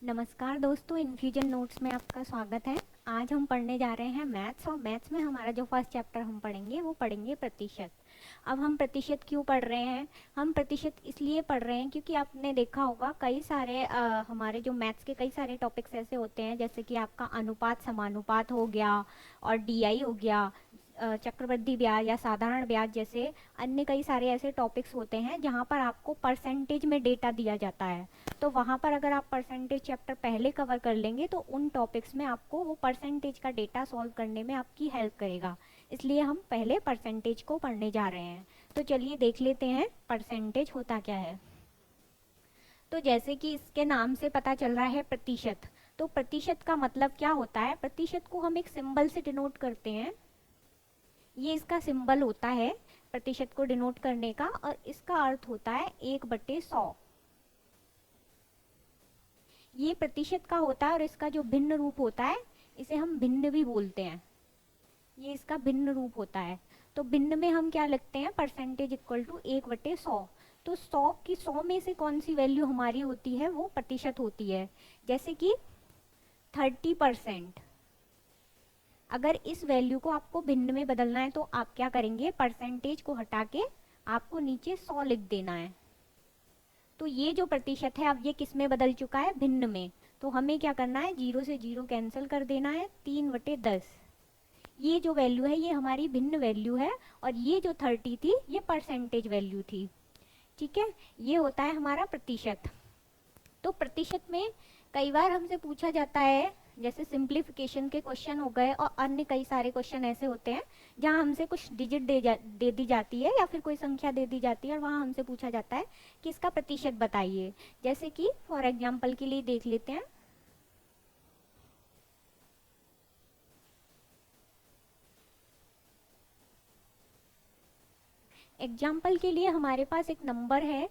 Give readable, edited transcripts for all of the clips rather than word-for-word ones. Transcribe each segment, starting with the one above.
नमस्कार दोस्तों, infusion notes में आपका स्वागत है। आज हम पढ़ने जा रहे हैं मैथ्स, और मैथ्स में हमारा जो फर्स्ट चैप्टर हम पढ़ेंगे वो पढ़ेंगे प्रतिशत। अब हम प्रतिशत क्यों पढ़ रहे हैं? हम प्रतिशत इसलिए पढ़ रहे हैं क्योंकि आपने देखा होगा कई सारे हमारे जो मैथ्स के कई सारे टॉपिक्स ऐसे होते हैं, जैसे कि आपका अनुपात समानुपात हो गया और डीआई हो गया, चक्रवृद्धि ब्याज या साधारण ब्याज जैसे अन्य कई सारे ऐसे टॉपिक्स होते हैं जहाँ पर आपको परसेंटेज में डेटा दिया जाता है। तो वहाँ पर अगर आप परसेंटेज चैप्टर पहले कवर कर लेंगे तो उन टॉपिक्स में आपको वो परसेंटेज का डेटा सॉल्व करने में आपकी हेल्प करेगा। इसलिए हम पहले परसेंटेज को पढ़ने जा रहे हैं। तो चलिए देख लेते हैं परसेंटेज होता क्या है। तो जैसे कि इसके नाम से पता चल रहा है प्रतिशत, तो प्रतिशत का मतलब क्या होता है? प्रतिशत को हम एक सिंबल से डिनोट करते हैं। ये इसका सिंबल होता है प्रतिशत को डिनोट करने का, और इसका अर्थ होता है 1/100। ये प्रतिशत का होता है, और इसका जो भिन्न रूप होता है इसे हम भिन्न भी बोलते हैं। ये इसका भिन्न रूप होता है। तो भिन्न में हम क्या लिखते हैं? Percentage equal to 1/100। तो 100 में से कौन सी वैल्यू हमारी होती है? वो प्रतिशत होती है। जैसे कि 30%। अगर इस वैल्यू को आपको भिन्न में बदलना है तो आप क्या करेंगे? परसेंटेज को हटा के आपको नीचे 100 लिख देना है। तो ये जो प्रतिशत है अब ये किस में बदल चुका है? भिन्न में। तो हमें क्या करना है? 0 से 0 कैंसिल कर देना है, 3/10। ये जो वैल्यू है ये हमारी भिन्न वैल्यू है, और ये जो 30 थी ये परसेंटेज वैल्यू थी। ठीक है, ये होता है हमारा प्रतिशत। तो प्रतिशत में कई बार हमसे पूछा जाता है, जैसे सिंप्लीफिकेशन के क्वेश्चन हो गए और अन्य कई सारे क्वेश्चन ऐसे होते हैं जहां हमसे कुछ डिजिट दे दी जाती है या फिर कोई संख्या दे दी जाती है, और वहां हमसे पूछा जाता है कि इसका प्रतिशत बताइए। जैसे कि फॉर एग्जाम्पल के लिए देख लेते हैं। एग्जाम्पल के लिए हमारे पास एक नंबर है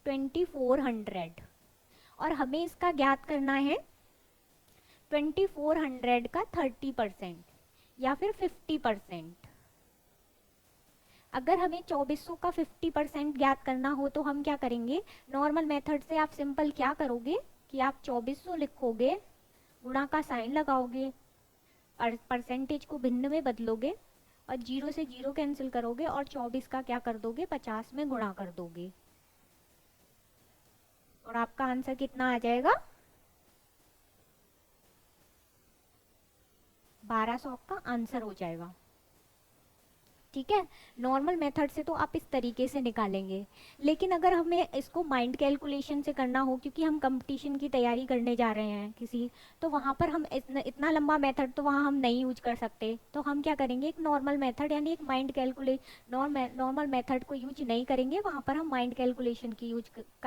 2400, और हमें इसका ज्ञात करना है 2400 का 30% या फिर 50%। अगर हमें 2400 का 50% ज्ञात करना हो तो हम क्या करेंगे? नॉर्मल मेथड से आप सिंपल क्या करोगे कि आप 2400 लिखोगे, गुणा का साइन लगाओगे, और परसेंटेज को भिन्न में बदलोगे, और 0 से 0 कैंसिल करोगे, और 24 का क्या कर दोगे? 50 में गुणा कर दोगे, और आपका आंसर कितना आ जाएगा? 1200 आपका आंसर हो जाएगा। ठीक है, नॉर्मल मेथड से तो आप इस तरीके से निकालेंगे। लेकिन अगर हमें इसको माइंड कैलकुलेशन से करना हो, क्योंकि हम कंपटीशन की तैयारी करने जा रहे हैं किसी, तो वहाँ पर हम इतना लंबा मेथड तो वहाँ हम नहीं यूज कर सकते। तो हम क्या करेंगे? एक नॉर्मल मेथड यानी एक माइंड नॉर्मल मेथड को यूज नहीं करेंगे, वहाँ पर हम माइंड कैलकुलेशन की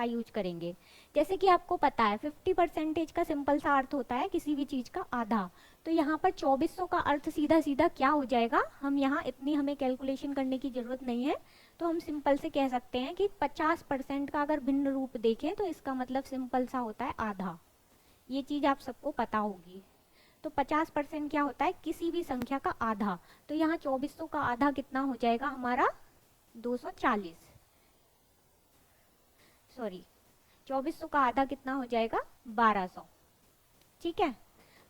यूज करेंगे। जैसे कि आपको पता है 50% का सिंपल सा अर्थ होता है किसी भी चीज़ का आधा। तो यहाँ पर 2400 का अर्थ सीधा सीधा क्या हो जाएगा? हम यहाँ इतनी हमें कैलकुलेशन करने की जरूरत नहीं है, तो हम सिंपल से कह सकते हैं कि 50% का अगर भिन्न रूप देखें तो इसका मतलब सिंपल सा होता है आधा। ये चीज़ आप सबको पता होगी। तो 50% क्या होता है? किसी भी संख्या का आधा। तो यहाँ 2400 का आधा कितना हो जाएगा हमारा? 240। सॉरी, 2400 का आधा कितना हो जाएगा? 1200। ठीक है,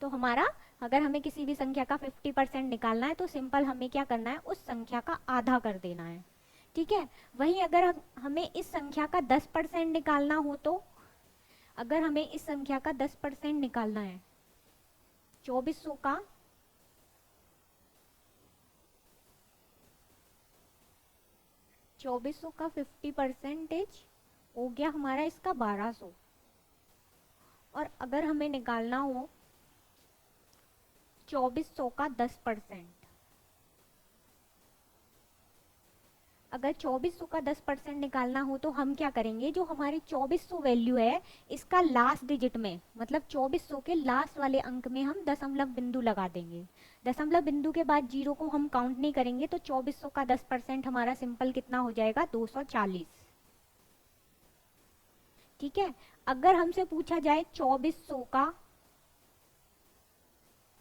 तो हमारा अगर हमें किसी भी संख्या का 50% निकालना है तो सिंपल हमें क्या करना है? उस संख्या का आधा कर देना है। ठीक है, वहीं अगर हमें इस संख्या का 10% निकालना हो तो, अगर हमें इस संख्या का 10% निकालना है 2400 का, 2400 का 50% हो गया हमारा इसका 1200। और अगर हमें निकालना हो 2400 का 10%, अगर 2400 का 10% निकालना हो तो हम क्या करेंगे? जो हमारी 2400 वैल्यू है इसका लास्ट डिजिट में, मतलब 2400 के लास्ट वाले अंक में हम दशमलव बिंदु लगा देंगे। दशमलव बिंदु के बाद 0 को हम काउंट नहीं करेंगे, तो 2400 का 10% हमारा सिंपल कितना हो जाएगा? 240। ठीक है, अगर हमसे पूछा जाए 2400 का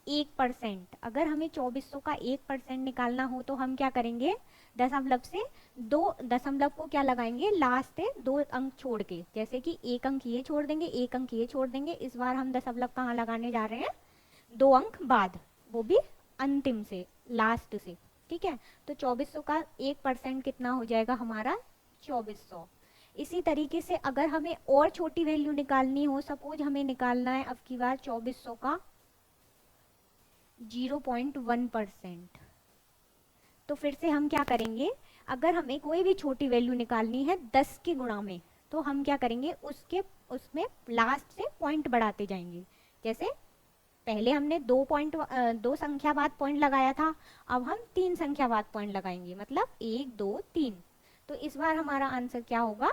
1%, अगर हमें 2400 का 1% निकालना हो तो हम क्या करेंगे, दशमलव से दो दशमलव को क्या लगाएंगे, लास्ट से 2 अंक छोड़ के, जैसे कि 1 अंक ये छोड़ देंगे, 1 अंक ये छोड़ देंगे। इस बार हम दशमलव कहाँ लगाने जा रहे हैं, 2 अंक बाद, वो भी अंतिम से, लास्ट से। ठीक है, तो 2400 का 1% कितना हो जाएगा हमारा, 2400। इसी तरीके से अगर हमें और छोटी वैल्यू निकालनी हो, सपोज हमें निकालना है अब की बार 2400 का 0.1%, तो फिर से हम क्या करेंगे, अगर हमें कोई भी छोटी वैल्यू निकालनी है 10 के गुणा में, तो हम क्या करेंगे, उसमें लास्ट से पॉइंट बढ़ाते जाएंगे। जैसे पहले हमने 2 संख्या बाद पॉइंट लगाया था, अब हम 3 संख्या बाद पॉइंट लगाएंगे, मतलब 1 2 3। तो इस बार हमारा आंसर क्या होगा,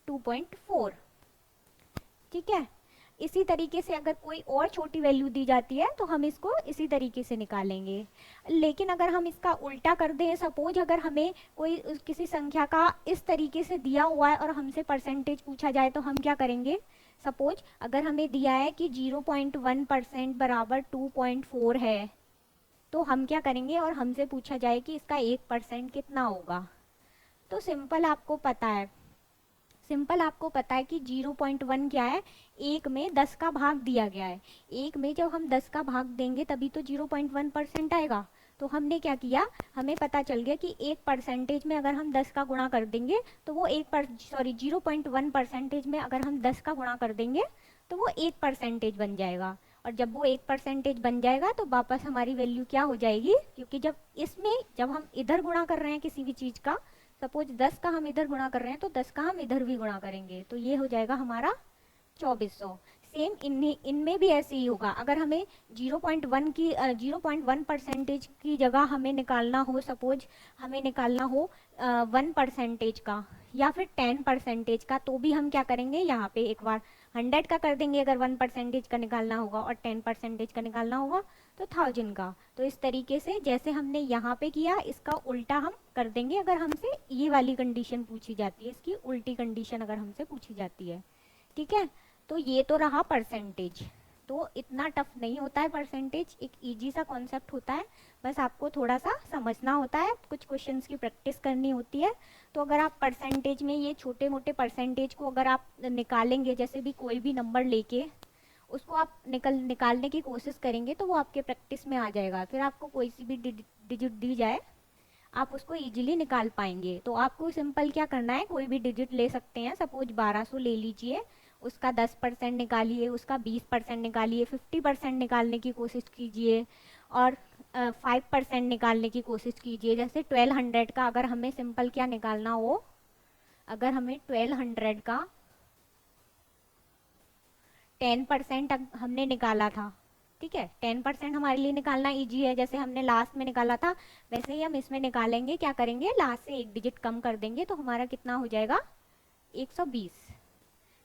2.4। ठीक है, इसी तरीके से अगर कोई और छोटी वैल्यू दी जाती है तो हम इसको इसी तरीके से निकालेंगे। लेकिन अगर हम इसका उल्टा कर दें, सपोज अगर हमें कोई किसी संख्या का इस तरीके से दिया हुआ है और हमसे परसेंटेज पूछा जाए, तो हम क्या करेंगे, सपोज अगर हमें दिया है कि 0.1% बराबर 2.4 है, तो हम क्या करेंगे, और हमसे पूछा जाए कि इसका 1% कितना होगा, तो सिंपल आपको पता है कि 0.1 क्या है, 1 में 10 का भाग दिया गया है। 1 में जब हम 10 का भाग देंगे तभी तो 0.1% आएगा। तो हमने क्या किया, हमें पता चल गया कि 1% में अगर हम 10 का गुणा कर देंगे तो वो 0.1% में अगर हम 10 का गुणा कर देंगे तो वो 1% बन जाएगा। और जब वो 1% बन जाएगा तो वापस हमारी वैल्यू क्या हो जाएगी, क्योंकि जब हम इधर गुणा कर रहे हैं किसी भी चीज़ का, सपोज 10 का हम इधर गुणा कर रहे हैं तो 10 का हम इधर भी गुणा करेंगे, तो ये हो जाएगा हमारा 2400। सेम इनमें भी ऐसे ही होगा। अगर हमें 0.1% की जगह हमें निकालना हो, सपोज हमें निकालना हो 1% का या फिर 10% का, तो भी हम क्या करेंगे, यहाँ पे एक बार 100 का कर देंगे अगर 1% का निकालना होगा, और 10% का निकालना होगा तो 1000 का। तो इस तरीके से जैसे हमने यहाँ पे किया, इसका उल्टा हम कर देंगे अगर हमसे ये वाली कंडीशन पूछी जाती है, इसकी उल्टी कंडीशन अगर हमसे पूछी जाती है। ठीक है, तो ये तो रहा परसेंटेज। तो इतना टफ नहीं होता है परसेंटेज, एक इजी सा कॉन्सेप्ट होता है, बस आपको थोड़ा सा समझना होता है, कुछ क्वेश्चंस की प्रैक्टिस करनी होती है। तो अगर आप परसेंटेज में ये छोटे मोटे परसेंटेज को अगर आप निकालेंगे, जैसे भी कोई भी नंबर लेके उसको आप निकालने की कोशिश करेंगे, तो वो आपके प्रैक्टिस में आ जाएगा। फिर आपको कोई सी भी डिजिट दी जाए, आप उसको इजीली निकाल पाएंगे। तो आपको सिंपल क्या करना है, कोई भी डिजिट ले सकते हैं, सपोज 1200 ले लीजिए, उसका 10% निकालिए, उसका 20% निकालिए, 50% निकालने की कोशिश कीजिए, और 5% निकालने की कोशिश कीजिए। जैसे 1200 का अगर हमें सिंपल क्या निकालना हो, अगर हमें 1200 का 10% हमने निकाला था, ठीक है, 10% हमारे लिए निकालना इजी है, जैसे हमने लास्ट में निकाला था वैसे ही हम इसमें निकालेंगे। क्या करेंगे, लास्ट से एक डिजिट कम कर देंगे, तो हमारा कितना हो जाएगा, 120।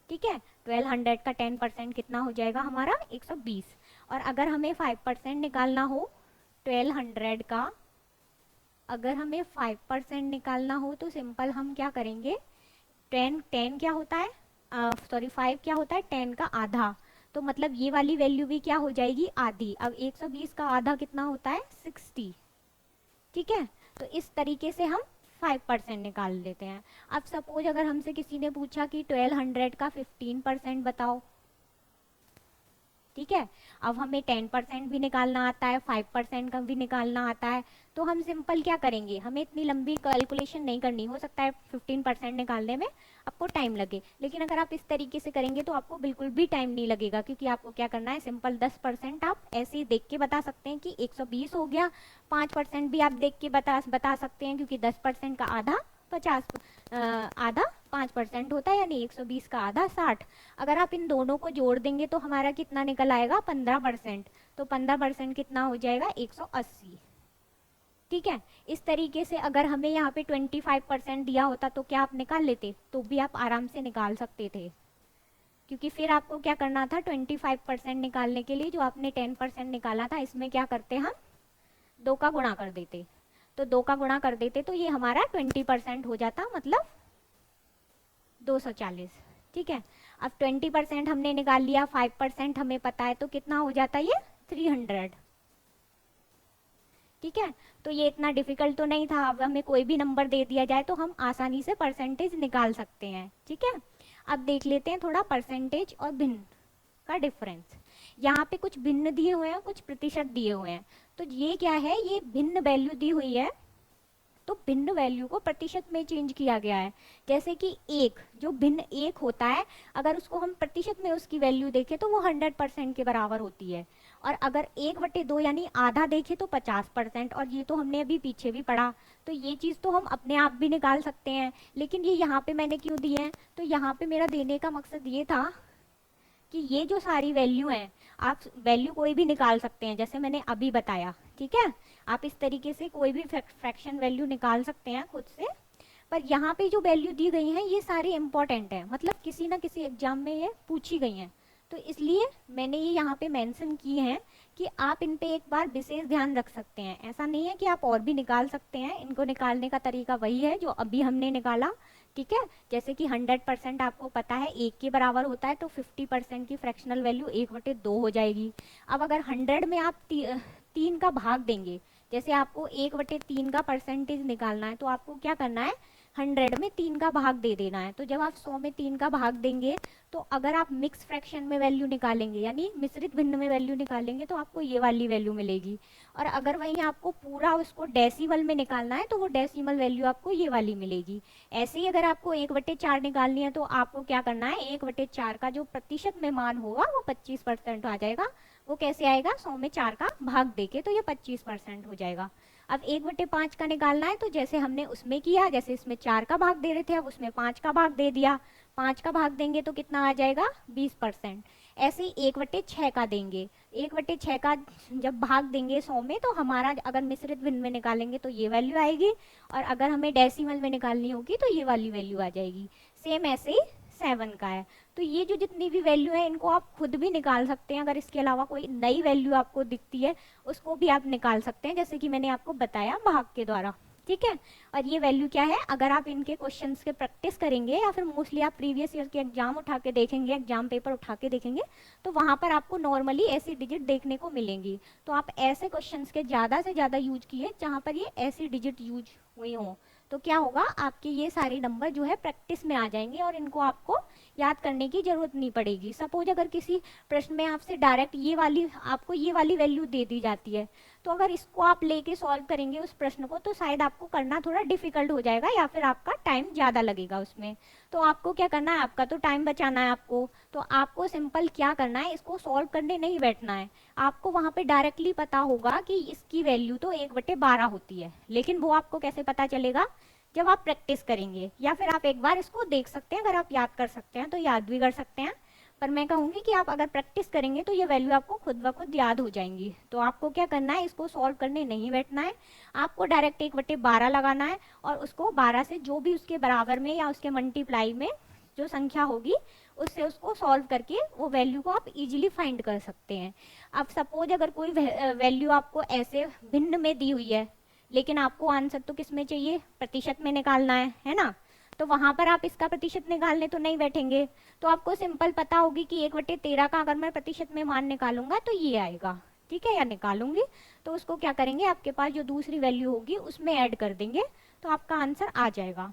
ठीक है, 1200 का 10% कितना हो जाएगा हमारा, 120। और अगर हमें 5% निकालना हो 1200 का, अगर हमें 5% निकालना हो तो सिंपल हम क्या करेंगे, 10 क्या होता है, 5 क्या होता है, 10 का आधा, तो मतलब ये वाली वैल्यू भी क्या हो जाएगी, आधी। अब 120 का आधा कितना होता है, 60। ठीक है, तो इस तरीके से हम 5% निकाल लेते हैं। अब सपोज अगर हमसे किसी ने पूछा कि 1200 का 15% बताओ, ठीक है, अब हमें 10% भी निकालना आता है, 5% का भी निकालना आता है, तो हम सिंपल क्या करेंगे, हमें इतनी लंबी कैलकुलेशन नहीं करनी, हो सकता है 15% निकालने में आपको टाइम लगे, लेकिन अगर आप इस तरीके से करेंगे तो आपको बिल्कुल भी टाइम नहीं लगेगा, क्योंकि आपको क्या करना है, सिंपल 10% आप ऐसे ही देख के बता सकते हैं कि 120 हो गया। 5% भी आप देख के बता सकते हैं, क्योंकि 10% का आधा 5% होता है, यानी 120 का आधा 60। अगर आप इन दोनों को जोड़ देंगे तो हमारा कितना निकल आएगा, 15%। तो 15% कितना हो जाएगा, 180। ठीक है, इस तरीके से अगर हमें यहाँ पे 25% दिया होता तो क्या आप निकाल लेते, तो भी आप आराम से निकाल सकते थे, क्योंकि फिर आपको क्या करना था, 25% निकालने के लिए जो आपने 10% निकाला था, इसमें क्या करते हम 2 का गुणा कर देते, तो 2 का गुणा कर देते तो ये हमारा 20% हो जाता, मतलब 240। ठीक है, अब 20% हमने निकाल लिया, 5% हमें पता है, तो कितना हो जाता है ये 300। ठीक है, तो ये इतना डिफिकल्ट तो नहीं था। अब हमें कोई भी नंबर दे दिया जाए तो हम आसानी से परसेंटेज निकाल सकते हैं। ठीक है, अब देख लेते हैं थोड़ा परसेंटेज और भिन्न का डिफरेंस। यहाँ पे कुछ भिन्न दिए हुए हैं, कुछ प्रतिशत दिए हुए हैं। तो ये क्या है, ये भिन्न वैल्यू दी हुई है, तो भिन्न वैल्यू को प्रतिशत में चेंज किया गया है। जैसे कि एक, जो भिन्न एक होता है, अगर उसको हम प्रतिशत में उसकी वैल्यू देखें तो वो 100% के बराबर होती है। और अगर 1/2 यानी आधा देखें तो 50%। और ये तो हमने अभी पीछे भी पढ़ा, तो ये चीज़ तो हम अपने आप भी निकाल सकते हैं। लेकिन ये यहाँ पे मैंने क्यों दिए हैं, तो यहाँ पे मेरा देने का मकसद ये था कि ये जो सारी वैल्यू हैं, आप वैल्यू कोई भी निकाल सकते हैं, जैसे मैंने अभी बताया। ठीक है, आप इस तरीके से कोई भी फ्रैक्शन वैल्यू निकाल सकते हैं खुद से। पर यहाँ पे जो वैल्यू दी गई हैं ये सारी इंपॉर्टेंट है, मतलब किसी ना किसी एग्जाम में ये पूछी गई हैं, तो इसलिए मैंने ये यहाँ पे मेंशन की है कि आप इन पे एक बार विशेष ध्यान रख सकते हैं। ऐसा नहीं है कि आप और भी निकाल सकते हैं, इनको निकालने का तरीका वही है जो अभी हमने निकाला। ठीक है, जैसे कि 100% आपको पता है एक के बराबर होता है, तो 50% की फ्रैक्शनल वैल्यू 1/2 हो जाएगी। अब अगर 100 में आप 3 का भाग देंगे, जैसे आपको 1/3 का परसेंटेज निकालना है, तो आपको क्या करना है, 100 में 3 का भाग दे देना है। तो जब आप 100 में 3 का भाग देंगे, तो अगर आप मिक्स फ्रैक्शन में वैल्यू निकालेंगे, यानी मिश्रित भिन्न में वैल्यू निकालेंगे, तो आपको ये वाली वैल्यू मिलेगी। और अगर वहीं आपको पूरा उसको डेसिमल में निकालना है, तो वो डेसिमल वैल्यू आपको ये वाली मिलेगी। ऐसे ही अगर आपको 1/4 निकालनी है, तो आपको क्या करना है, 1/4 का जो प्रतिशत में मान होगा वो 25% आ जाएगा। वो कैसे आएगा, 100 में 4 का भाग देके, तो ये 25% हो जाएगा। अब 1/5 का निकालना है, तो जैसे हमने उसमें किया, जैसे इसमें 4 का भाग दे रहे थे, अब उसमें 5 का भाग दे दिया। 5 का भाग देंगे तो कितना आ जाएगा, 20%। ऐसे ही 1/6 का देंगे, 1/6 का जब भाग देंगे 100 में, तो हमारा अगर मिश्रित भिन्न में निकालेंगे तो ये वैल्यू आएगी, और अगर हमें डेसिमल में निकालनी होगी तो ये वाली वैल्यू आ जाएगी। सेम ऐसे ही 7 का है। तो ये जो जितनी भी वैल्यू है इनको आप खुद भी निकाल सकते हैं। अगर इसके अलावा कोई नई वैल्यू आपको दिखती है उसको भी आप निकाल सकते हैं, जैसे कि मैंने आपको बताया भाग के द्वारा। ठीक है, और ये वैल्यू क्या है, अगर आप इनके क्वेश्चंस के प्रैक्टिस करेंगे या फिर मोस्टली आप प्रीवियस ईयर के एग्जाम उठा के देखेंगे, एग्जाम पेपर उठा के देखेंगे, तो वहां पर आपको नॉर्मली ऐसी डिजिट देखने को मिलेंगी। तो आप ऐसे क्वेश्चंस के ज़्यादा से ज़्यादा यूज कीजिए जहाँ पर ये ऐसी डिजिट यूज हुई हो। तो क्या होगा, आपके ये सारे नंबर जो है प्रैक्टिस में आ जाएंगे और इनको आपको याद करने की जरूरत नहीं पड़ेगी। सपोज अगर किसी प्रश्न में आपसे डायरेक्ट ये वाली, आपको ये वाली वैल्यू दे दी जाती है, तो अगर इसको आप लेके सॉल्व करेंगे उस प्रश्न को, तो शायद आपको करना थोड़ा डिफिकल्ट हो जाएगा या फिर आपका टाइम ज़्यादा लगेगा उसमें। तो आपको क्या करना है, आपका तो टाइम बचाना है आपको, तो आपको सिंपल क्या करना है, इसको सॉल्व करने नहीं बैठना है। आपको वहाँ पे डायरेक्टली पता होगा कि इसकी वैल्यू तो 1/12 होती है, लेकिन वो आपको कैसे पता चलेगा, जब आप प्रैक्टिस करेंगे, या फिर आप एक बार इसको देख सकते हैं, अगर आप याद कर सकते हैं तो याद भी कर सकते हैं। पर मैं कहूँगी कि आप अगर प्रैक्टिस करेंगे तो ये वैल्यू आपको खुद ब खुद याद हो जाएंगी। तो आपको क्या करना है, इसको सॉल्व करने नहीं बैठना है, आपको डायरेक्ट 1/12 लगाना है, और उसको 12 से जो भी उसके बराबर में या उसके मल्टीप्लाई में जो संख्या होगी उससे उसको सॉल्व करके वो वैल्यू को आप इजीली फाइंड कर सकते हैं। अब सपोज अगर कोई वैल्यू आपको ऐसे भिन्न में दी हुई है, लेकिन आपको आंसर तो किस में चाहिए, प्रतिशत में निकालना है ना, तो वहां पर आप इसका प्रतिशत निकालने तो नहीं बैठेंगे। तो आपको सिंपल पता होगी कि 1/13 का अगर मैं प्रतिशत में मान निकालूंगा तो ये आएगा। ठीक है, या निकालूंगी, तो उसको क्या करेंगे, आपके पास जो दूसरी वैल्यू होगी उसमें ऐड कर देंगे, तो आपका आंसर आ जाएगा।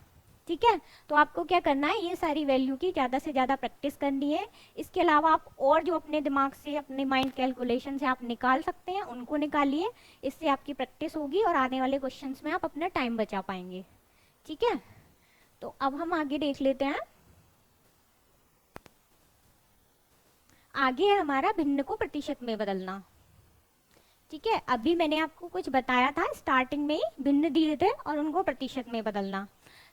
ठीक है, तो आपको क्या करना है, ये सारी वैल्यू की ज़्यादा से ज़्यादा प्रैक्टिस करनी है। इसके अलावा आप और जो अपने दिमाग से, अपने माइंड कैलकुलेशन से आप निकाल सकते हैं उनको निकालिए, इससे आपकी प्रैक्टिस होगी और आने वाले क्वेश्चंस में आप अपना टाइम बचा पाएंगे। ठीक है, तो अब हम आगे देख लेते हैं। आगे है हमारा भिन्न को प्रतिशत में बदलना। ठीक है, अभी मैंने आपको कुछ बताया था, स्टार्टिंग में ही भिन्न दिए थे और उनको प्रतिशत में बदलना।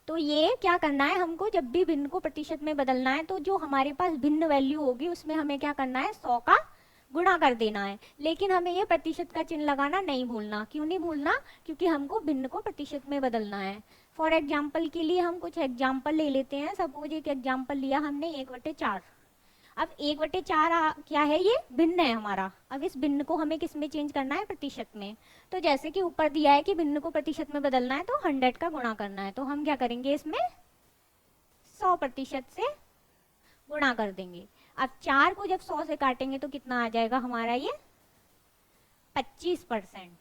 तो ये क्या करना है, हमको जब भी भिन्न को प्रतिशत में बदलना है, तो जो हमारे पास भिन्न वैल्यू होगी उसमें हमें क्या करना है, 100 का गुणा कर देना है। लेकिन हमें ये प्रतिशत का चिन्ह लगाना नहीं भूलना। क्यों नहीं भूलना, क्योंकि हमको भिन्न को प्रतिशत में बदलना है। फॉर एग्जाम्पल के लिए हम कुछ एग्जाम्पल ले लेते हैं। सपोज एक एग्जाम्पल लिया हमने 1/4। अब 1/4 क्या है, ये भिन्न है हमारा। अब इस भिन्न को हमें किस में चेंज करना है, प्रतिशत में। तो जैसे कि ऊपर दिया है कि भिन्न को प्रतिशत में बदलना है, तो 100 का गुणा करना है, तो हम क्या करेंगे, इसमें 100% से गुणा कर देंगे। अब 4 को जब 100 से काटेंगे तो कितना आ जाएगा हमारा, ये 25%।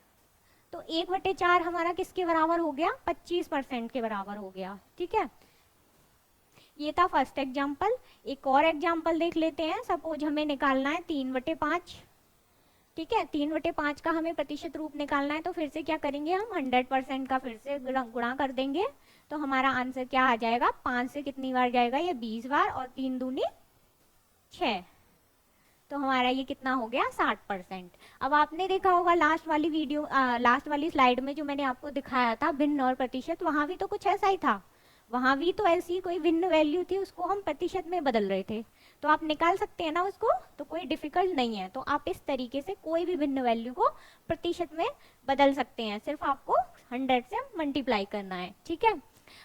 तो 1/4 हमारा किसके बराबर हो गया? 25% के बराबर हो गया। ठीक है, ये था फर्स्ट एग्जाम्पल। एक और एग्जाम्पल देख लेते हैं। सपोज हमें निकालना है 3/5। ठीक है, 3/5 का हमें प्रतिशत रूप निकालना है, तो फिर से क्या करेंगे हम? 100% का फिर से गुणा कर देंगे। तो हमारा आंसर क्या आ जाएगा? 5 से कितनी बार जाएगा? ये 20 बार, और 3 दूनी 6। तो हमारा ये कितना हो गया? 60%। अब आपने देखा होगा लास्ट वाली वीडियो, लास्ट वाली स्लाइड में जो मैंने आपको दिखाया था भिन्न और प्रतिशत, वहां भी तो कुछ ऐसा ही था। वहां भी तो ऐसी कोई भिन्न वैल्यू थी, उसको हम प्रतिशत में बदल रहे थे। तो आप निकाल सकते हैं ना उसको, तो कोई डिफिकल्ट नहीं है। तो आप इस तरीके से कोई भी भिन्न वैल्यू को प्रतिशत में बदल सकते हैं, सिर्फ आपको 100 से मल्टीप्लाई करना है। ठीक है,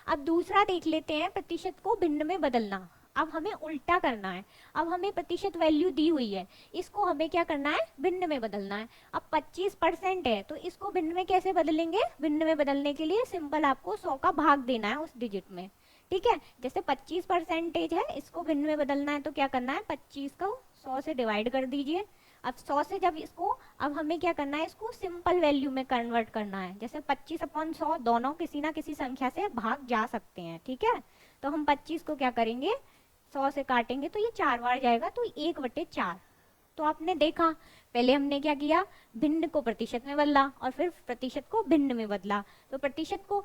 अब दूसरा देख लेते हैं, प्रतिशत को भिन्न में बदलना। अब हमें उल्टा करना है। अब हमें प्रतिशत वैल्यू दी हुई है, इसको हमें क्या करना है? भिन्न में बदलना है। अब 25% है, तो इसको भिन्न में कैसे बदलेंगे? भिन्न में बदलने के लिए सिंपल आपको 100 का भाग देना है उस डिजिट में। ठीक है, जैसे 25% है, इसको भिन्न में बदलना है तो क्या करना है? 25 को 100 से डिवाइड कर दीजिए। अब 100 से जब इसको, अब हमें क्या करना है? इसको सिंपल वैल्यू में कन्वर्ट करना है। जैसे 25/100 दोनों किसी ना किसी संख्या से भाग जा सकते हैं। ठीक है, तो हम 25 को क्या करेंगे? 100 से काटेंगे तो ये 4 बार जाएगा, तो 1/4। तो आपने देखा, पहले हमने क्या किया? भिन्न को प्रतिशत में बदला, और फिर प्रतिशत को भिन्न में बदला। तो प्रतिशत को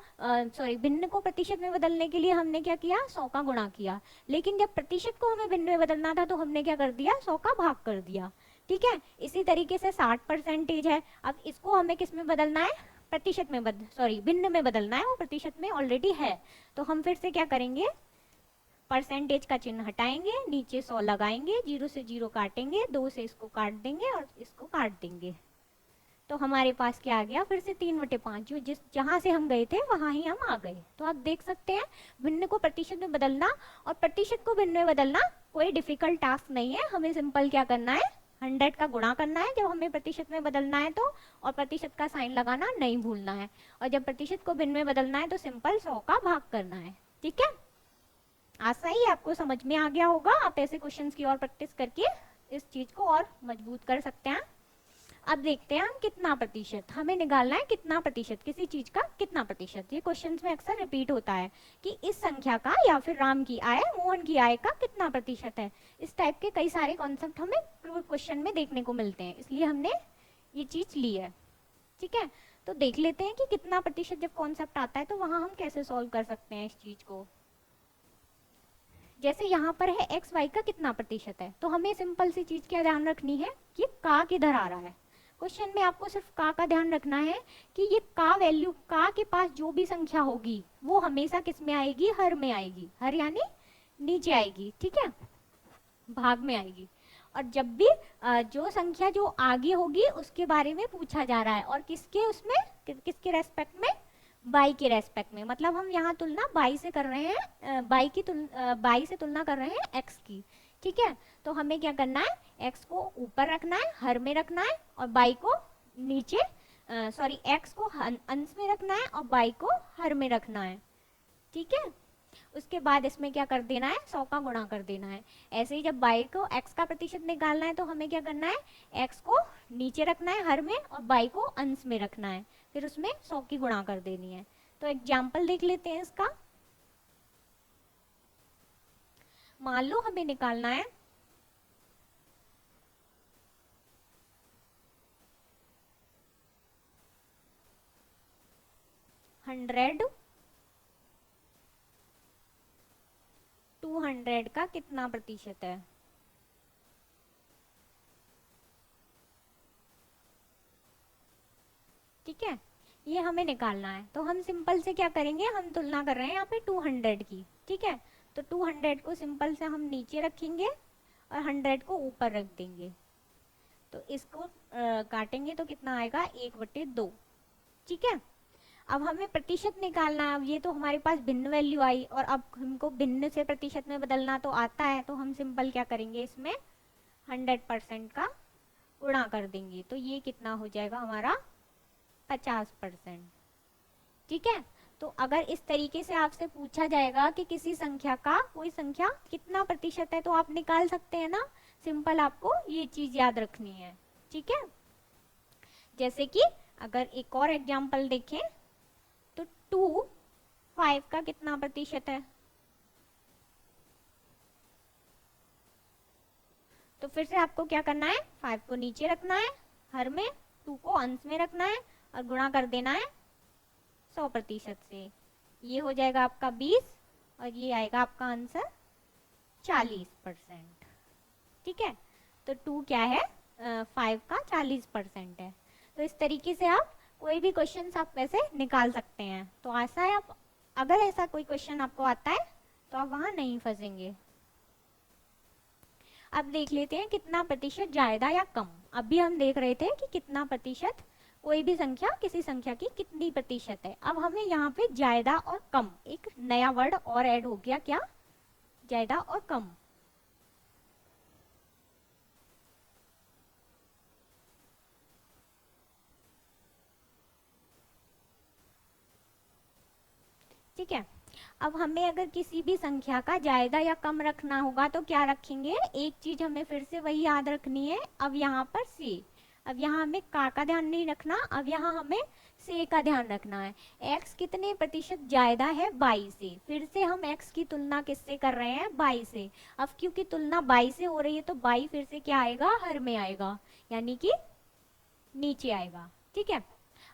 भिन्न को प्रतिशत में बदलने के लिए हमने क्या किया? 100 का गुणा किया। लेकिन जब प्रतिशत को हमें भिन्न में बदलना था, तो हमने क्या कर दिया? 100 का भाग कर दिया। ठीक है, इसी तरीके से 60% है। अब इसको हमें किस में बदलना है? प्रतिशत में भिन्न में बदलना है, वो प्रतिशत में ऑलरेडी है। तो हम फिर से क्या करेंगे? परसेंटेज का चिन्ह हटाएंगे, नीचे 100 लगाएंगे, 0 से 0 काटेंगे, 2 से इसको काट देंगे और इसको काट देंगे। तो हमारे पास क्या आ गया? फिर से 3/5, जो जहां से हम गए थे वहां ही हम आ गए। तो आप देख सकते हैं, भिन्न को प्रतिशत में बदलना और प्रतिशत को भिन्न में बदलना कोई डिफिकल्ट टास्क नहीं है। हमें सिंपल क्या करना है? 100 का गुणा करना है जब हमें प्रतिशत में बदलना है तो, और प्रतिशत का साइन लगाना नहीं भूलना है। और जब प्रतिशत को भिन्न में बदलना है तो सिंपल 100 का भाग करना है। ठीक है, आशा ही आपको समझ में आ गया होगा। आप ऐसे क्वेश्चंस की और प्रैक्टिस करके इस चीज को और मजबूत कर सकते हैं। अब देखते हैं हम कितना प्रतिशत हमें निकालना है। कितना प्रतिशत किसी चीज का कितना प्रतिशत, ये क्वेश्चंस में अक्सर रिपीट होता है कि इस संख्या का या फिर राम की आय, मोहन की आय का कितना प्रतिशत है। इस टाइप के कई सारे कॉन्सेप्ट हमें क्वेश्चन में देखने को मिलते हैं, इसलिए हमने ये चीज ली है। ठीक है, तो देख लेते हैं कि कितना प्रतिशत जब कॉन्सेप्ट आता है तो वहां हम कैसे सॉल्व कर सकते हैं इस चीज को। जैसे यहाँ पर है एक्स वाई का कितना प्रतिशत है, तो हमें सिंपल सी चीज क्या ध्यान रखनी है कि का किधर आ रहा है। क्वेश्चन में आपको सिर्फ का ध्यान रखना है कि ये का वैल्यू, का के पास जो भी संख्या होगी वो हमेशा किस में आएगी? हर में आएगी। हर यानी नीचे आएगी। ठीक है, भाग में आएगी। और जब भी जो संख्या जो आगे होगी उसके बारे में पूछा जा रहा है, और किसके उसमें, किसके रेस्पेक्ट में? बाई के रेस्पेक्ट में। मतलब हम यहाँ तुलना बाई से कर रहे हैं, बाई से तुलना कर रहे हैं एक्स की। ठीक है, तो हमें क्या करना है? एक्स को ऊपर रखना है, हर में रखना है, और बाई को नीचे, एक्स को अंश में रखना है और बाई को हर में रखना है। ठीक है, उसके बाद इसमें क्या कर देना है? 100 का गुणा कर देना है। ऐसे ही जब बाई को एक्स का प्रतिशत निकालना है तो हमें क्या करना है? एक्स को नीचे रखना है हर में, और बाई को अंश में रखना है, फिर उसमें 100 की गुणा कर देनी है। तो एग्जाम्पल देख लेते हैं इसका। मान लो हमें निकालना है 100 200 का कितना प्रतिशत है। ठीक है, ये हमें निकालना है। तो हम सिंपल से क्या करेंगे? हम तुलना कर रहे हैं यहाँ पे 200 की। ठीक है, तो 200 को सिंपल से हम नीचे रखेंगे और 100 को ऊपर रख देंगे। तो इसको काटेंगे तो कितना आएगा? 1/2। ठीक है, अब हमें प्रतिशत निकालना है। अब ये तो हमारे पास भिन्न वैल्यू आई, और अब हमको भिन्न से प्रतिशत में बदलना तो आता है, तो हम सिंपल क्या करेंगे? इसमें 100% का गुणा कर देंगे। तो ये कितना हो जाएगा हमारा? 50%। ठीक है, तो अगर इस तरीके से आपसे पूछा जाएगा कि किसी संख्या का, कोई संख्या कितना प्रतिशत है, तो आप निकाल सकते हैं ना। सिंपल आपको ये चीज याद रखनी है। ठीक है, जैसे कि अगर एक और एग्जाम्पल देखें तो 2 5 का कितना प्रतिशत है? तो फिर से आपको क्या करना है, 5 को नीचे रखना है हर में, 2 को अंश में रखना है और गुणा कर देना है 100% से। ये हो जाएगा आपका 20 और ये आएगा आपका आंसर 40%। ठीक है, तो 2 क्या है, 5 का 40% है। तो इस तरीके से आप कोई भी क्वेश्चन आप वैसे निकाल सकते हैं। तो आशा है आप, अगर ऐसा कोई क्वेश्चन आपको आता है तो आप वहां नहीं फंसेंगे। अब देख लेते हैं कितना प्रतिशत ज्यादा या कम। अभी हम देख रहे थे कि कितना प्रतिशत कोई भी संख्या किसी संख्या की कितनी प्रतिशत है। अब हमें यहाँ पे ज्यादा और कम, एक नया वर्ड और ऐड हो गया, क्या, ज्यादा और कम। ठीक है, अब हमें अगर किसी भी संख्या का ज्यादा या कम रखना होगा तो क्या रखेंगे, एक चीज हमें फिर से वही याद रखनी है। अब यहाँ पर से, अब यहाँ हमें का ध्यान नहीं रखना, अब यहाँ हमें से का ध्यान रखना है। x कितने प्रतिशत ज्यादा है, 22 से। फिर से हम x की तुलना किससे कर रहे हैं, 22 से। अब क्योंकि तुलना 22 से हो रही है तो 22 फिर से क्या आएगा, हर में आएगा, यानी कि नीचे आएगा। ठीक है,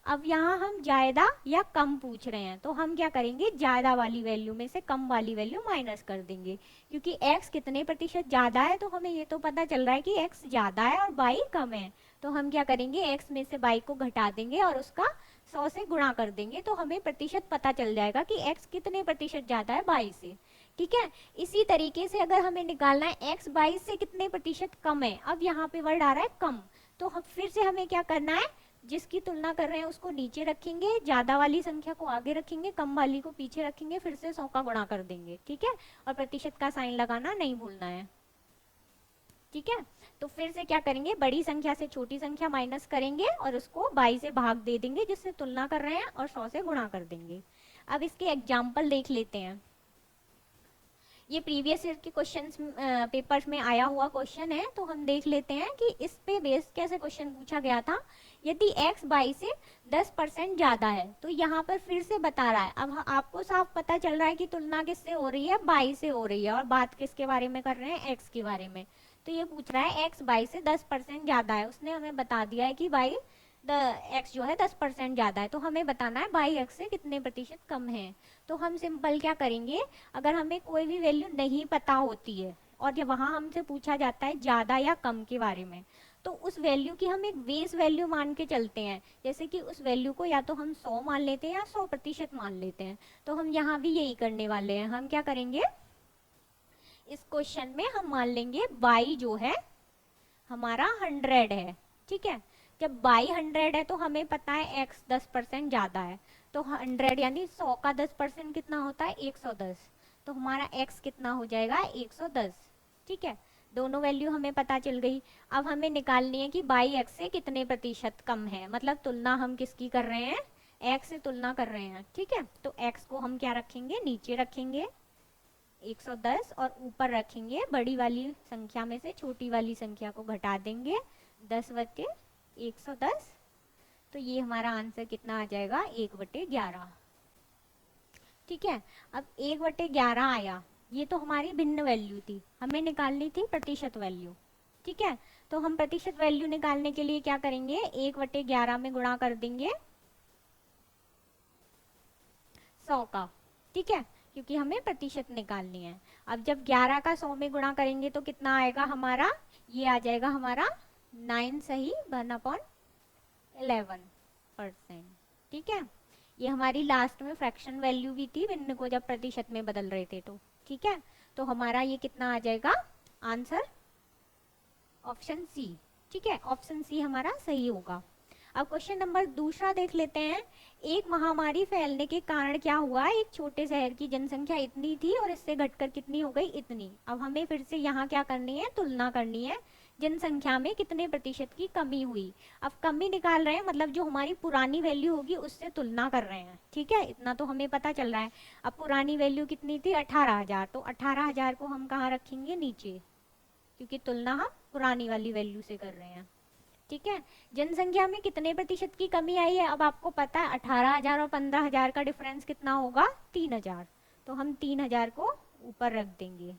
अब यहाँ हम ज्यादा या कम पूछ रहे हैं तो हम क्या करेंगे, ज्यादा वाली वैल्यू में से कम वाली वैल्यू माइनस कर देंगे। क्योंकि x कितने प्रतिशत ज्यादा है तो हमें ये तो पता चल रहा है कि x ज्यादा है और y कम है। तो हम क्या करेंगे, x में से y को घटा देंगे और उसका 100 से गुणा कर देंगे, तो हमें प्रतिशत पता चल जाएगा कि x कितने प्रतिशत ज्यादा है 22 से। ठीक है, इसी तरीके से अगर हमें निकालना है x 22 से कितने प्रतिशत कम है, अब यहाँ पे वर्ड आ रहा है कम, तो हम फिर से हमें क्या करना है, जिसकी तुलना कर रहे हैं उसको नीचे रखेंगे, ज्यादा वाली संख्या को आगे रखेंगे, कम वाली को पीछे रखेंगे, फिर से 100 का गुणा कर देंगे। ठीक है, और प्रतिशत का साइन लगाना नहीं भूलना है। ठीक है, तो फिर से क्या करेंगे, बड़ी संख्या से छोटी संख्या माइनस करेंगे और उसको 22 से भाग दे देंगे जिससे तुलना कर रहे हैं और 100 से गुणा कर देंगे। अब इसके एग्जाम्पल देख लेते हैं। ये प्रीवियस ईयर के क्वेश्चंस पेपर्स में आया हुआ क्वेश्चन है, तो हम देख लेते हैं कि इस पे बेस कैसे क्वेश्चन पूछा गया था। यदि x 22 से 10% ज्यादा है, तो यहाँ पर फिर से बता रहा है, अब आपको साफ पता चल रहा है कि तुलना किससे हो रही है, 22 से हो रही है, और बात किसके बारे में कर रहे हैं, x के बारे में। तो ये पूछ रहा है x 22 से 10% ज्यादा है, उसने हमें बता दिया है कि भाई x जो है 10% ज्यादा है, तो हमें बताना है बाई x से कितने प्रतिशत कम है। तो हम सिंपल क्या करेंगे, अगर हमें कोई भी वैल्यू नहीं पता होती है और जब वहां हमसे पूछा जाता है ज्यादा या कम के बारे में, तो उस वैल्यू की हम एक बेस वैल्यू मान के चलते हैं। जैसे कि उस वैल्यू को या तो हम 100 मान लेते हैं या 100% मान लेते हैं। तो हम यहाँ भी यही करने वाले हैं। हम क्या करेंगे, इस क्वेश्चन में हम मान लेंगे y जो है हमारा 100 है। ठीक है, जब y 100 है तो हमें पता है x 10% ज्यादा है, तो 100 यानी 100 का 10% कितना होता है, 110। तो हमारा x कितना हो जाएगा, 110। ठीक है, दोनों वैल्यू हमें पता चल गई। अब हमें निकालनी है कि y x से कितने प्रतिशत कम है, मतलब तुलना हम किसकी कर रहे हैं, x से तुलना कर रहे हैं। ठीक है, तो x को हम क्या रखेंगे, नीचे रखेंगे 110 और ऊपर रखेंगे बड़ी वाली संख्या में से छोटी वाली संख्या को घटा देंगे 10/110। तो ये हमारा आंसर कितना आ जाएगा, 1/11। ठीक है, अब 1/11 आया, ये तो हमारी भिन्न वैल्यू थी, हमें निकालनी थी प्रतिशत वैल्यू। ठीक है, तो हम प्रतिशत वैल्यू निकालने के लिए क्या करेंगे, 1/11 में गुणा कर देंगे 100 का। ठीक है, क्योंकि हमें प्रतिशत निकालनी है। अब जब 11 का 100 में गुणा करेंगे तो कितना आएगा हमारा, ये आ जाएगा हमारा 9 सही 1/11%। ठीक है, ये हमारी लास्ट में फ्रैक्शन वैल्यू भी थी भिन्न को जब प्रतिशत में बदल रहे थे तो। ठीक है, तो हमारा ये कितना आ जाएगा आंसर, ऑप्शन सी। ठीक है, ऑप्शन सी हमारा सही होगा। अब क्वेश्चन नंबर दूसरा देख लेते हैं। एक महामारी फैलने के कारण क्या हुआ, एक छोटे शहर की जनसंख्या इतनी थी और इससे घटकर कितनी हो गई, इतनी। अब हमें फिर से यहाँ क्या करनी है, तुलना करनी है, जनसंख्या में कितने प्रतिशत की कमी हुई। अब कमी निकाल रहे हैं, मतलब जो हमारी पुरानी वैल्यू होगी उससे तुलना कर रहे हैं। ठीक है, इतना तो हमें पता चल रहा है। अब पुरानी वैल्यू कितनी थी, 18,000, तो 18,000 को हम कहाँ रखेंगे, नीचे, क्योंकि तुलना हम पुरानी वाली वैल्यू से कर रहे हैं। ठीक है, जनसंख्या में कितने प्रतिशत की कमी आई है? अब आपको पता है 18,000 और 15,000 का डिफरेंस कितना होगा? 3,000। तो हम 3,000 को ऊपर रख देंगे,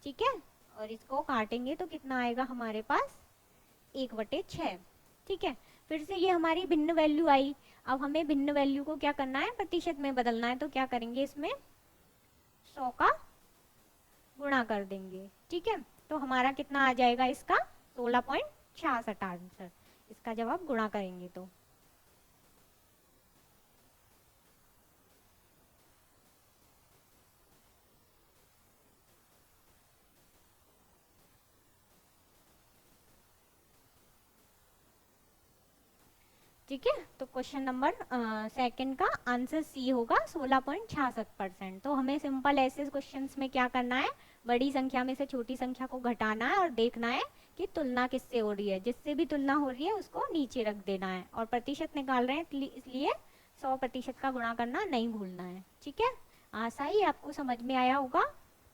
ठीक है, और इसको काटेंगे तो कितना आएगा हमारे पास? 1/6। ठीक है, फिर से ये हमारी भिन्न वैल्यू आई। अब हमें भिन्न वैल्यू को क्या करना है? प्रतिशत में बदलना है। तो क्या करेंगे? इसमें 100 का गुणा कर देंगे। ठीक है, तो हमारा कितना आ जाएगा इसका? 16.66 आंसर। इसका जवाब गुणा करेंगे तो ठीक है। तो क्वेश्चन नंबर सेकंड का आंसर सी होगा 16.66%। तो हमें सिंपल ऐसे क्वेश्चंस में क्या करना है? बड़ी संख्या में से छोटी संख्या को घटाना है और देखना है कि तुलना किससे हो रही है। जिससे भी तुलना हो रही है उसको नीचे रख देना है। और प्रतिशत निकाल रहे हैं इसलिए 100% का गुणा करना नहीं भूलना है। ठीक है, आशा ही आपको समझ में आया होगा।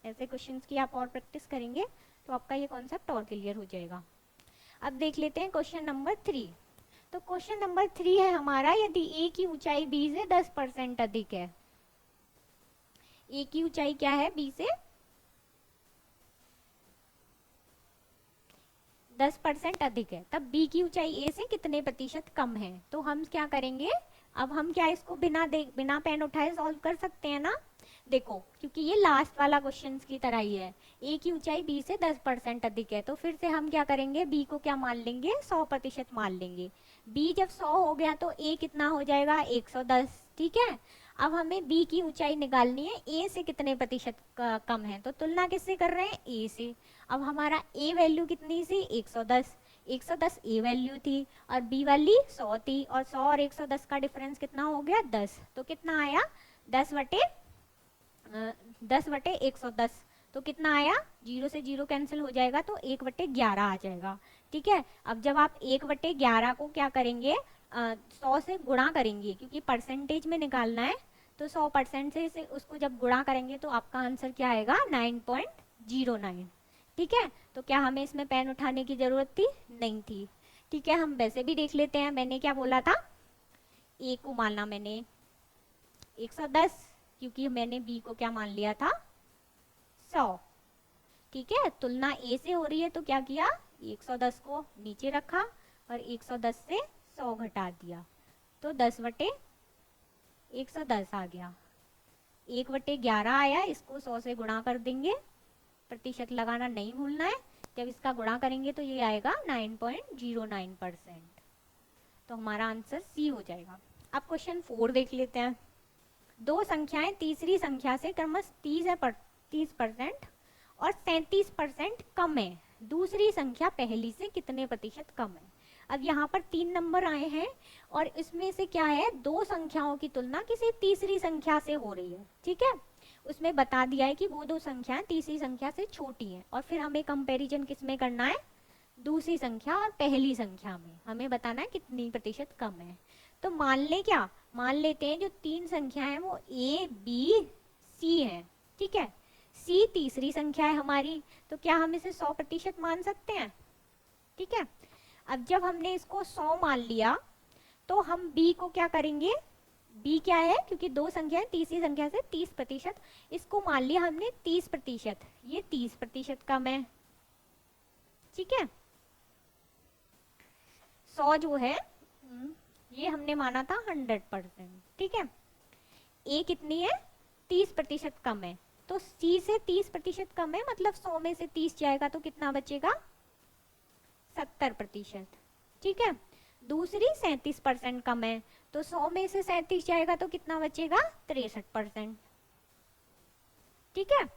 ऐसे क्वेश्चंस की आप और प्रैक्टिस करेंगे तो आपका ये कॉन्सेप्ट और क्लियर हो जाएगा। अब देख लेते हैं क्वेश्चन नंबर 3। तो क्वेश्चन नंबर 3 है हमारा, यदि ए की ऊंचाई बी से 10% अधिक है। ए की ऊंचाई क्या है? बी से 10% अधिक है, तब बी की ऊंचाई ए से कितने प्रतिशत कम है? तो हम क्या करेंगे? अब हम क्या इसको बिना पेन उठाए सॉल्व कर सकते हैं ना? देखो, क्योंकि ये लास्ट वाला क्वेश्चन की तरह ही है। ए की ऊंचाई बी से 10% अधिक है, तो फिर से हम क्या करेंगे? बी को क्या मान लेंगे? 100% मान लेंगे। बी जब 100 हो गया तो ए कितना हो जाएगा? 110। ठीक है, अब हमें बी की ऊंचाई निकालनी है ए से कितने प्रतिशत कम है। तो तुलना किससे कर रहे हैं? ए से। अब हमारा ए वैल्यू कितनी थी? 110। 110 ए वैल्यू थी और बी वाली 100 थी, और 100 और 110 का डिफरेंस कितना हो गया? 10। तो कितना आया? 10/110। तो कितना आया? 0 से 0 कैंसिल हो जाएगा तो 1/11 आ जाएगा। ठीक है, अब जब आप 1/11 को क्या करेंगे? 100 से गुणा करेंगे, क्योंकि परसेंटेज में निकालना है। तो 100% से उसको जब गुणा करेंगे तो आपका आंसर क्या आएगा? 9.09। ठीक है, तो क्या हमें इसमें पेन उठाने की जरूरत थी? नहीं थी। ठीक है, हम वैसे भी देख लेते हैं। मैंने क्या बोला था? ए को माना मैंने 110, क्योंकि मैंने बी को क्या मान लिया था? 100। ठीक है, तुलना ए से हो रही है तो क्या किया? 110 को नीचे रखा और 110 से 100 घटा दिया, तो 10/110 आ गया। 1/11 आया, इसको 100 से गुणा कर देंगे। प्रतिशत लगाना नहीं भूलना है। जब इसका गुणा करेंगे तो ये आएगा 9.09%। तो हमारा आंसर सी हो जाएगा। अब क्वेश्चन 4 देख लेते हैं। दो संख्याएं तीसरी संख्या से क्रमशः 30% और 37% कम है। दूसरी संख्या पहली से कितने प्रतिशत कम है? अब यहाँ पर 3 नंबर आए हैं और इसमें से क्या है? दो संख्याओं की तुलना किसी तीसरी संख्या से हो रही है। ठीक है, उसमें बता दिया है कि वो दो संख्याएं तीसरी संख्या से छोटी हैं, और फिर हमें कंपैरिजन किसमें करना है? दूसरी संख्या और पहली संख्या में। हमें बताना है कितनी प्रतिशत कम है। तो मान ले क्या? मान लेते हैं जो 3 संख्या है वो ए बी सी है। ठीक है, सी तीसरी संख्या है हमारी, तो क्या हम इसे 100% मान सकते हैं? ठीक है, अब जब हमने इसको 100 मान लिया तो हम बी को क्या करेंगे? बी क्या है? क्योंकि दो संख्या है, तीसरी संख्या से 30%, इसको मान लिया हमने 30%। ये 30% कम है। ठीक है, 100 जो है ये हमने माना था 100%। ठीक है, ए कितनी है? 30% कम है। तो सी से 30% कम है, मतलब 100 में से 30 जाएगा तो कितना बचेगा? 70%। ठीक है, दूसरी 37% कम है, तो 100 में से 37 जाएगा तो कितना बचेगा? 63%। ठीक है,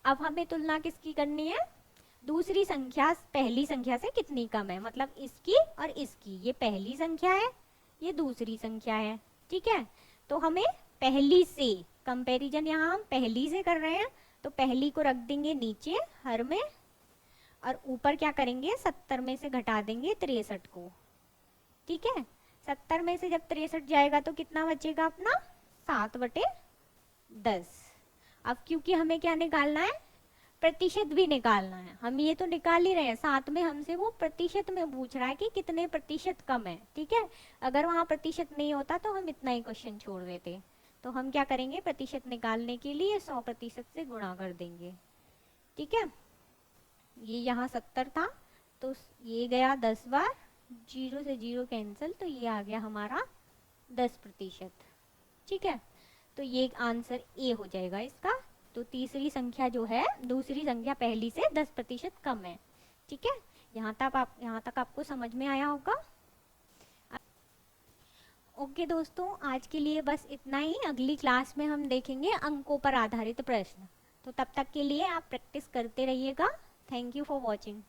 अब हमें तुलना किसकी करनी है? दूसरी संख्या पहली संख्या से कितनी कम है, मतलब इसकी और इसकी। ये पहली संख्या है, ये दूसरी संख्या है। ठीक है, तो हमें पहली से कंपैरिजन, यहाँ हम पहली से कर रहे हैं तो पहली को रख देंगे नीचे हर में, और ऊपर क्या करेंगे? 70 में से घटा देंगे 63 को। ठीक है, 70 में से जब 63 जाएगा तो कितना बचेगा अपना? 7/10। अब क्योंकि हमें क्या निकालना है? प्रतिशत भी निकालना है। हम ये तो निकाल ही रहे हैं, साथ में हमसे वो प्रतिशत में पूछ रहा है कि कितने प्रतिशत कम है। ठीक है, अगर वहाँ प्रतिशत नहीं होता तो हम इतना ही क्वेश्चन छोड़ देते। तो हम क्या करेंगे, प्रतिशत निकालने के लिए 100% से गुणा कर देंगे। ठीक है, ये यहाँ 70 था तो ये गया 10 बार, 0 से 0 कैंसिल, तो ये आ गया हमारा 10%। ठीक है, तो ये आंसर ए हो जाएगा इसका। तो तीसरी संख्या जो है, दूसरी संख्या पहली से 10% कम है। ठीक है, यहाँ तक आपको समझ में आया होगा। ओके दोस्तों, आज के लिए बस इतना ही। अगली क्लास में हम देखेंगे अंकों पर आधारित प्रश्न। तो तब तक के लिए आप प्रैक्टिस करते रहिएगा। Thank you for watching.